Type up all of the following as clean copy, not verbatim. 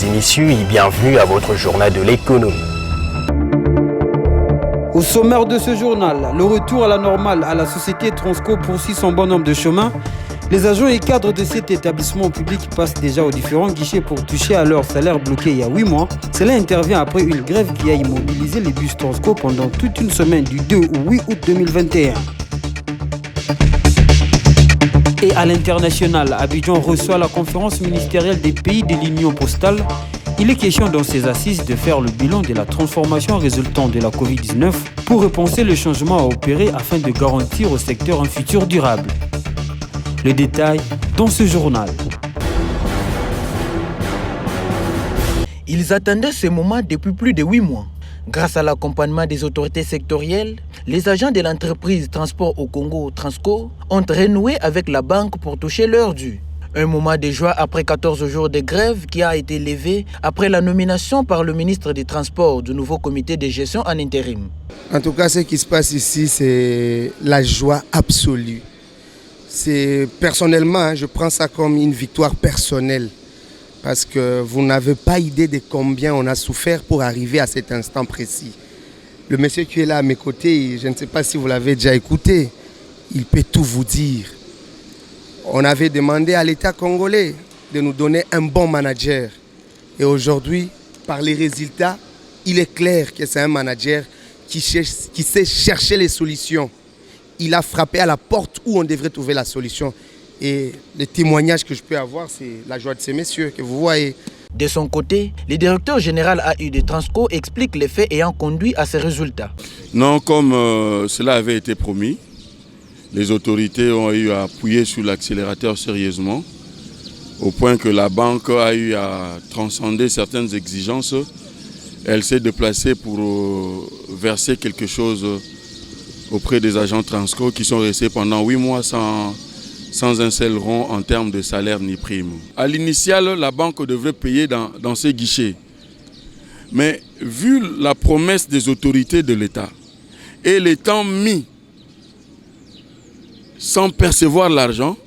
initiés et bienvenue à votre journal de l'économie. Au sommaire de ce journal, le retour à la normale à la société Transco poursuit son bon nombre de chemins. Les agents et cadres de cet établissement public passent déjà aux différents guichets pour toucher à leur salaire bloqué il y a 8 mois. Cela intervient après une grève qui a immobilisé les bus Transco pendant toute une semaine du 2 au 8 août 2021. Et à l'international, Abidjan reçoit la conférence ministérielle des pays de l'Union postale. Il est question dans ces assises de faire le bilan de la transformation résultant de la Covid-19 pour repenser le changement à opérer afin de garantir au secteur un futur durable. Le détail dans ce journal. Ils attendaient ce moment depuis plus de 8 mois. Grâce à l'accompagnement des autorités sectorielles, les agents de l'entreprise Transport au Congo, Transco, ont renoué avec la banque pour toucher leur dû. Un moment de joie après 14 jours de grève qui a été levé après la nomination par le ministre des Transports du nouveau comité de gestion en intérim. En tout cas, ce qui se passe ici, c'est la joie absolue. Personnellement, je prends ça comme une victoire personnelle. Parce que vous n'avez pas idée de combien on a souffert pour arriver à cet instant précis. Le monsieur qui est là à mes côtés, je ne sais pas si vous l'avez déjà écouté, il peut tout vous dire. On avait demandé à l'État congolais de nous donner un bon manager. Et aujourd'hui, par les résultats, il est clair que c'est un manager qui sait chercher les solutions. Il a frappé à la porte où on devrait trouver la solution. Et le témoignage que je peux avoir, c'est la joie de ces messieurs que vous voyez. De son côté, le directeur général AU de Transco explique les faits ayant conduit à ces résultats. Non, comme cela avait été promis, les autorités ont eu à appuyer sur l'accélérateur sérieusement, au point que la banque a eu à transcender certaines exigences. Elle s'est déplacée pour verser quelque chose auprès des agents Transco qui sont restés pendant 8 mois sans un seul rond en termes de salaire ni prime. À l'initiale, la banque devrait payer dans ses guichets. Mais vu la promesse des autorités de l'État et les temps mis sans percevoir l'argent,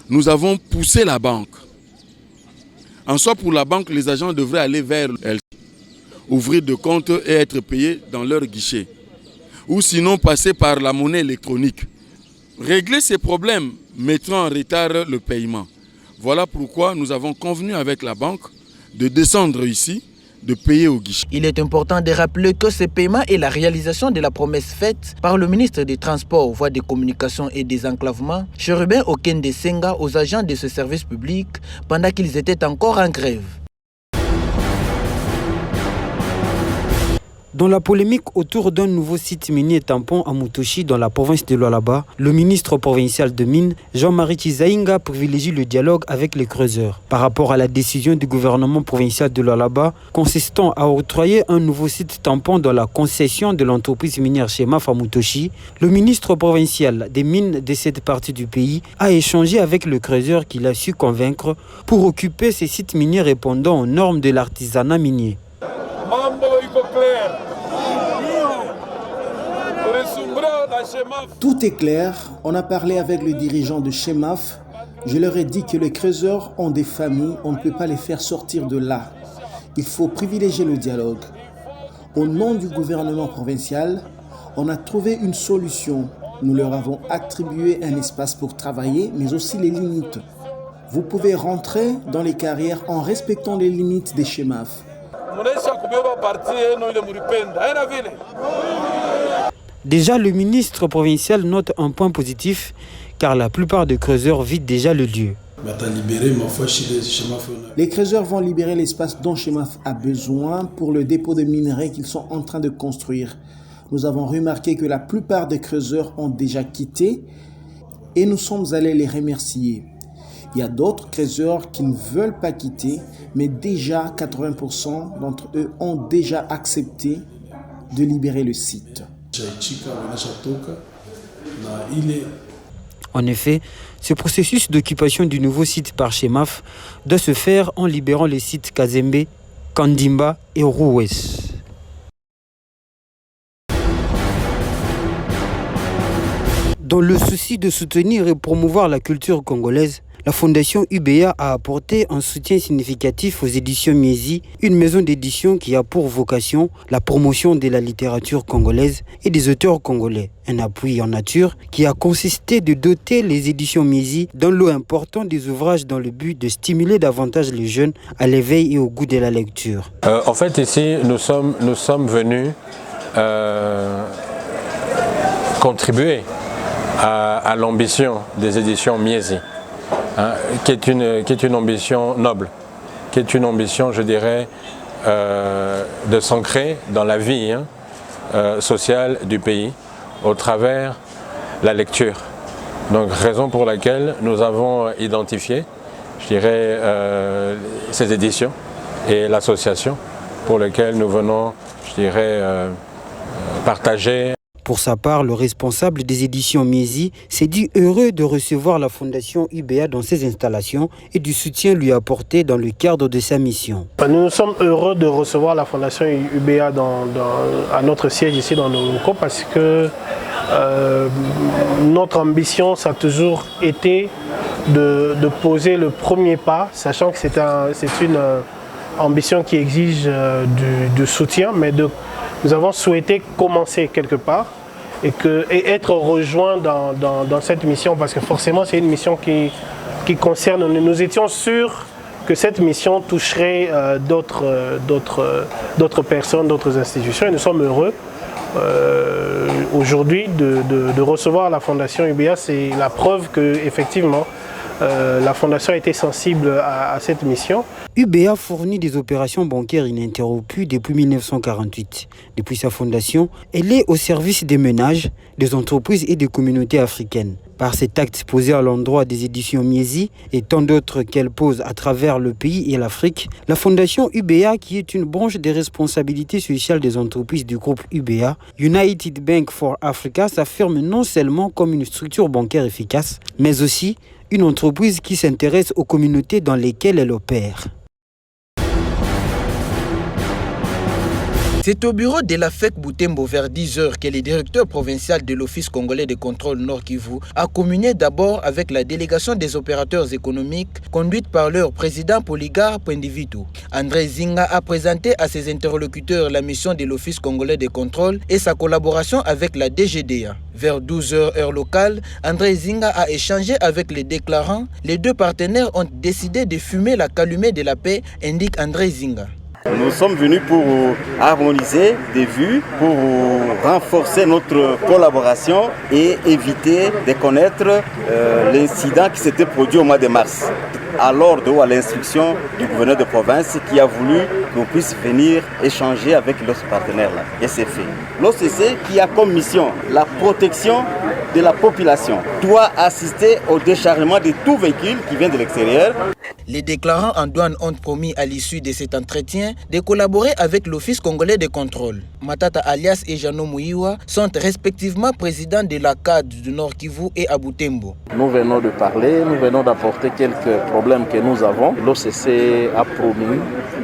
nous avons poussé la banque. En soi, pour la banque, les agents devraient aller vers elle, ouvrir de comptes et être payés dans leur guichet. Ou sinon passer par la monnaie électronique. Régler ces problèmes mettra en retard le paiement. Voilà pourquoi nous avons convenu avec la banque de descendre ici, de payer au guichet. Il est important de rappeler que ce paiement est la réalisation de la promesse faite par le ministre des Transports, Voies de Communication et Désenclavement, Chérubin Okende Senga, aux agents de ce service public pendant qu'ils étaient encore en grève. Dans la polémique autour d'un nouveau site minier tampon à Mutoshi dans la province de Lualaba, le ministre provincial de Mines, Jean-Marie Chizaïnga, privilégie le dialogue avec les creuseurs. Par rapport à la décision du gouvernement provincial de Lualaba consistant à octroyer un nouveau site tampon dans la concession de l'entreprise minière Chemaf à Mutoshi, le ministre provincial des Mines de cette partie du pays a échangé avec le creuseur qu'il a su convaincre pour occuper ces sites miniers répondant aux normes de l'artisanat minier. Tout est clair, on a parlé avec le dirigeant de Chemaf. Je leur ai dit que les creuseurs ont des familles, on ne peut pas les faire sortir de là. Il faut privilégier le dialogue. Au nom du gouvernement provincial, on a trouvé une solution. Nous leur avons attribué un espace pour travailler, mais aussi les limites. Vous pouvez rentrer dans les carrières en respectant les limites des Chemaf. Déjà, le ministre provincial note un point positif, car la plupart des creuseurs vident déjà le lieu. Les creuseurs vont libérer l'espace dont Chemaf a besoin pour le dépôt de minerais qu'ils sont en train de construire. Nous avons remarqué que la plupart des creuseurs ont déjà quitté et nous sommes allés les remercier. Il y a d'autres creuseurs qui ne veulent pas quitter, mais déjà 80% d'entre eux ont déjà accepté de libérer le site. En effet, ce processus d'occupation du nouveau site par Chemaf doit se faire en libérant les sites Kazembe, Kandimba et Roues. Dans le souci de soutenir et promouvoir la culture congolaise, la Fondation UBA a apporté un soutien significatif aux éditions Miezi, une maison d'édition qui a pour vocation la promotion de la littérature congolaise et des auteurs congolais. Un appui en nature qui a consisté de doter les éditions Miezi d'un lot important des ouvrages dans le but de stimuler davantage les jeunes à l'éveil et au goût de la lecture. En fait, ici, nous sommes venus contribuer à l'ambition des éditions Miezi, hein, qui est une ambition noble, qui est une ambition, je dirais, de s'ancrer dans la vie sociale du pays au travers la lecture. Donc, raison pour laquelle nous avons identifié, je dirais, ces éditions et l'association pour laquelle nous venons, je dirais, partager. Pour sa part, le responsable des éditions Miezi s'est dit heureux de recevoir la Fondation UBA dans ses installations et du soutien lui apporté dans le cadre de sa mission. Nous sommes heureux de recevoir la Fondation UBA à notre siège ici dans nos locaux parce que notre ambition, ça a toujours été de poser le premier pas, sachant que c'est une ambition qui exige du soutien, mais nous avons souhaité commencer quelque part et être rejoints dans cette mission parce que forcément c'est une mission qui concerne, nous étions sûrs que cette mission toucherait d'autres personnes, d'autres institutions et nous sommes heureux aujourd'hui de recevoir la Fondation UBA. C'est la preuve qu'effectivement la Fondation a été sensible à cette mission. UBA fournit des opérations bancaires ininterrompues depuis 1948. Depuis sa fondation, elle est au service des ménages, des entreprises et des communautés africaines. Par cet acte posé à l'endroit des éditions Miezi et tant d'autres qu'elle pose à travers le pays et l'Afrique, la Fondation UBA, qui est une branche des responsabilités sociales des entreprises du groupe UBA, United Bank for Africa, s'affirme non seulement comme une structure bancaire efficace, mais aussi une entreprise qui s'intéresse aux communautés dans lesquelles elle opère. C'est au bureau de la FEC Butembo vers 10h que le directeur provincial de l'Office congolais de contrôle Nord Kivu a communié d'abord avec la délégation des opérateurs économiques conduite par leur président Poligar Pendivito. André Zinga a présenté à ses interlocuteurs la mission de l'Office congolais de contrôle et sa collaboration avec la DGDA. Vers 12h heure locale, André Zinga a échangé avec les déclarants. Les deux partenaires ont décidé de fumer la calumet de la paix, indique André Zinga. Nous sommes venus pour harmoniser des vues, pour renforcer notre collaboration et éviter de connaître l'incident qui s'était produit au mois de mars. À l'ordre ou à l'instruction du gouverneur de province qui a voulu qu'on puisse venir échanger avec notre partenaire là. Et c'est fait. L'OCC qui a comme mission la protection de la population doit assister au déchargement de tout véhicule qui vient de l'extérieur. Les déclarants en douane ont promis à l'issue de cet entretien de collaborer avec l'Office congolais de contrôle. Matata Alias et Jano Mouiwa sont respectivement présidents de la CAD du Nord Kivu et à Butembo. Nous venons de parler, nous venons d'apporter quelques problèmes que nous avons. L'OCC a promis,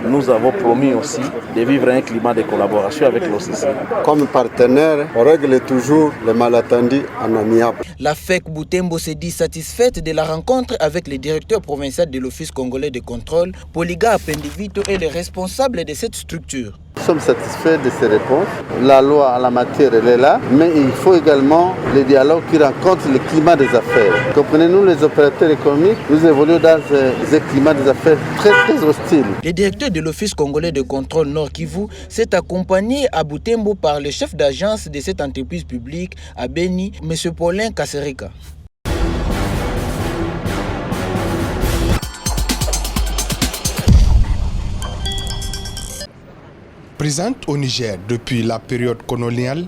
nous avons promis aussi de vivre un climat de collaboration avec l'OCC. Comme partenaire, on règle toujours les malentendus en amiable. La FEC Butembo s'est dit satisfaite de la rencontre avec le directeur provincial de l'Office congolais de contrôle, Poliga Pendivito, et les responsables de cette structure. Nous sommes satisfaits de ces réponses. La loi en la matière, elle est là, mais il faut également le dialogue qui rencontre le climat des affaires. Comprenez-nous, les opérateurs économiques, nous évoluons dans un climat des affaires très hostile. Le directeur de l'Office congolais de contrôle Nord Kivu s'est accompagné à Butembo par le chef d'agence de cette entreprise publique à Beni, M. Paulin Kasserika. Présente au Niger depuis la période coloniale,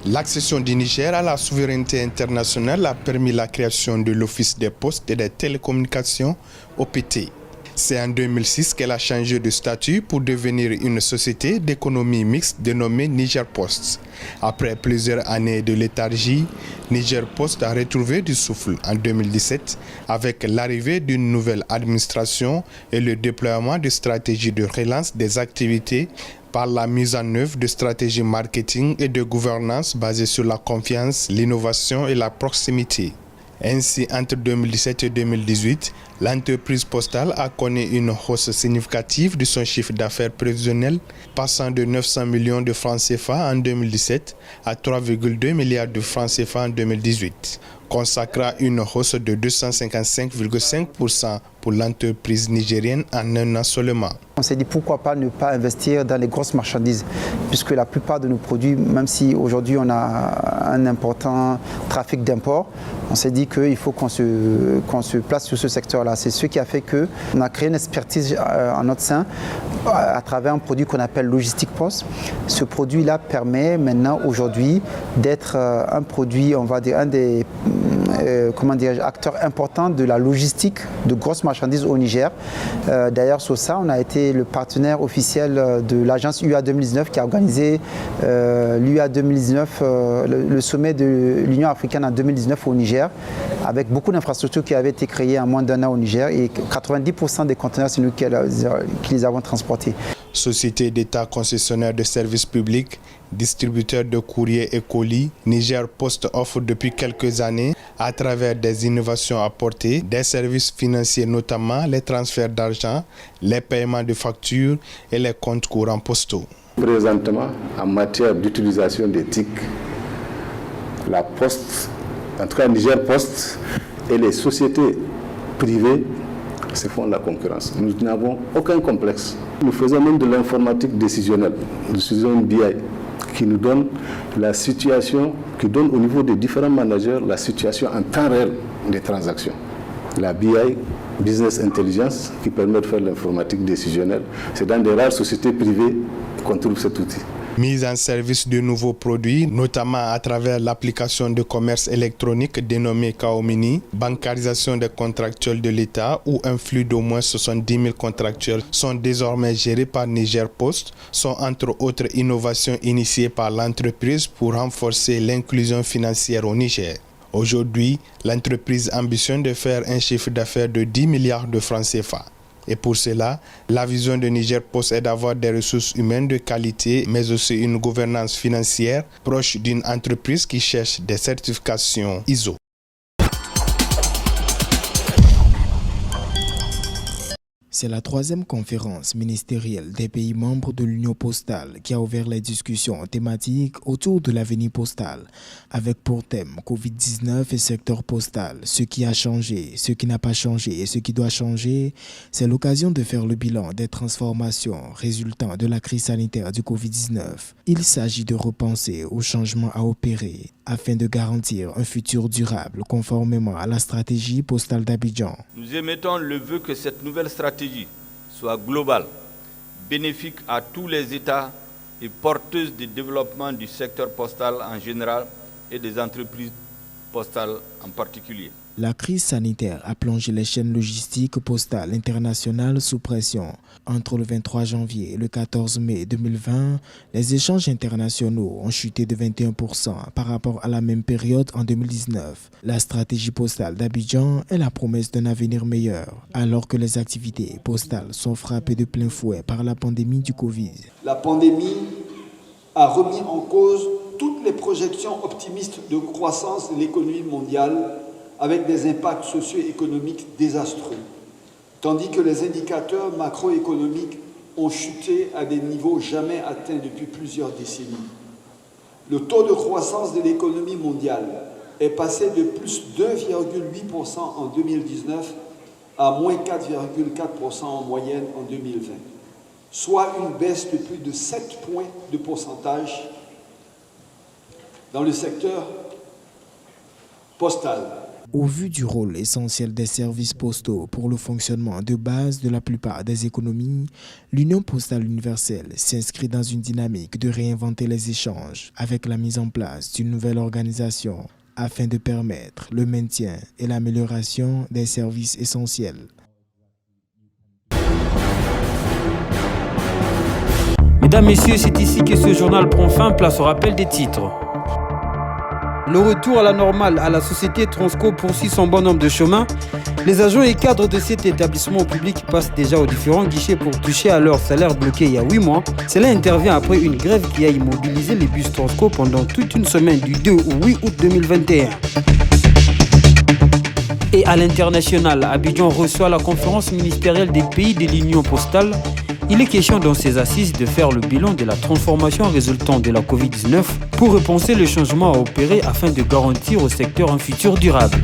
l'accession du Niger à la souveraineté internationale a permis la création de l'Office des postes et des télécommunications, OPT. C'est en 2006 qu'elle a changé de statut pour devenir une société d'économie mixte dénommée Niger Post. Après plusieurs années de léthargie, Niger Post a retrouvé du souffle en 2017 avec l'arrivée d'une nouvelle administration et le déploiement de stratégies de relance des activités par la mise en œuvre de stratégies marketing et de gouvernance basées sur la confiance, l'innovation et la proximité. Ainsi, entre 2017 et 2018, l'entreprise postale a connu une hausse significative de son chiffre d'affaires prévisionnel, passant de 900 millions de francs CFA en 2017 à 3,2 milliards de francs CFA en 2018, consacrant une hausse de 255,5% pour l'entreprise nigérienne en un an seulement. On s'est dit pourquoi pas ne pas investir dans les grosses marchandises, puisque la plupart de nos produits, même si aujourd'hui on a un important trafic d'import, on s'est dit qu'il faut qu'on se place sur ce secteur-là. C'est ce qui a fait qu'on a créé une expertise en notre sein à travers un produit qu'on appelle Logistique Post. Ce produit-là permet maintenant aujourd'hui d'être un produit, on va dire, un des acteurs importants de la logistique de grosses marchandises au Niger. D'ailleurs, sur ça, on a été le partenaire officiel de l'agence UA 2019 qui a organisé l'UA 2019, le sommet de l'Union africaine en 2019 au Niger, avec beaucoup d'infrastructures qui avaient été créées en moins d'un an au Niger et 90% des conteneurs, c'est nous qui les avons transportés. Société d'État concessionnaire de services publics, distributeur de courriers et colis, Niger Post offre depuis quelques années, à travers des innovations apportées, des services financiers, notamment les transferts d'argent, les paiements de factures et les comptes courants postaux. Présentement, en matière d'utilisation des TIC, la Poste, en tout cas Niger Post et les sociétés privées se font la concurrence. Nous n'avons aucun complexe. Nous faisons même de l'informatique décisionnelle. Nous utilisons une BI qui nous donne la situation, qui donne au niveau des différents managers la situation en temps réel des transactions. La BI, Business Intelligence, qui permet de faire l'informatique décisionnelle, c'est dans des rares sociétés privées qu'on trouve cet outil. Mise en service de nouveaux produits, notamment à travers l'application de commerce électronique dénommée Kaomini, bancarisation des contractuels de l'État où un flux d'au moins 70 000 contractuels sont désormais gérés par Niger Post, sont entre autres innovations initiées par l'entreprise pour renforcer l'inclusion financière au Niger. Aujourd'hui, l'entreprise ambitionne de faire un chiffre d'affaires de 10 milliards de francs CFA. Et pour cela, la vision de Niger Post est d'avoir des ressources humaines de qualité, mais aussi une gouvernance financière proche d'une entreprise qui cherche des certifications ISO. C'est la 3e conférence ministérielle des pays membres de l'Union postale qui a ouvert les discussions thématiques autour de l'avenir postal, avec pour thème Covid-19 et secteur postal, ce qui a changé, ce qui n'a pas changé et ce qui doit changer. C'est l'occasion de faire le bilan des transformations résultant de la crise sanitaire du Covid-19. Il s'agit de repenser aux changements à opérer afin de garantir un futur durable conformément à la stratégie postale d'Abidjan. Nous émettons le vœu que cette nouvelle stratégie soit globale, bénéfique à tous les États et porteuse du développement du secteur postal en général et des entreprises postales en particulier. La crise sanitaire a plongé les chaînes logistiques postales internationales sous pression. Entre le 23 janvier et le 14 mai 2020, les échanges internationaux ont chuté de 21% par rapport à la même période en 2019. La stratégie postale d'Abidjan est la promesse d'un avenir meilleur, alors que les activités postales sont frappées de plein fouet par la pandémie du Covid. La pandémie a remis en cause toutes les projections optimistes de croissance de l'économie mondiale, avec des impacts socio-économiques désastreux, tandis que les indicateurs macroéconomiques ont chuté à des niveaux jamais atteints depuis plusieurs décennies. Le taux de croissance de l'économie mondiale est passé de plus 2,8% en 2019 à moins 4,4% en moyenne en 2020, soit une baisse de plus de 7 points de pourcentage dans le secteur postal. Au vu du rôle essentiel des services postaux pour le fonctionnement de base de la plupart des économies, l'Union postale universelle s'inscrit dans une dynamique de réinventer les échanges avec la mise en place d'une nouvelle organisation afin de permettre le maintien et l'amélioration des services essentiels. Mesdames, Messieurs, c'est ici que ce journal prend fin. Place au rappel des titres. Le retour à la normale à la société Transco poursuit son bonhomme de chemin. Les agents et cadres de cet établissement public passent déjà aux différents guichets pour toucher à leur salaire bloqué il y a 8 mois. Cela intervient après une grève qui a immobilisé les bus Transco pendant toute une semaine du 2 au 8 août 2021. Et à l'international, Abidjan reçoit la conférence ministérielle des pays de l'Union postale. Il est question dans ces assises de faire le bilan de la transformation résultant de la Covid-19 pour repenser les changements à opérer afin de garantir au secteur un futur durable.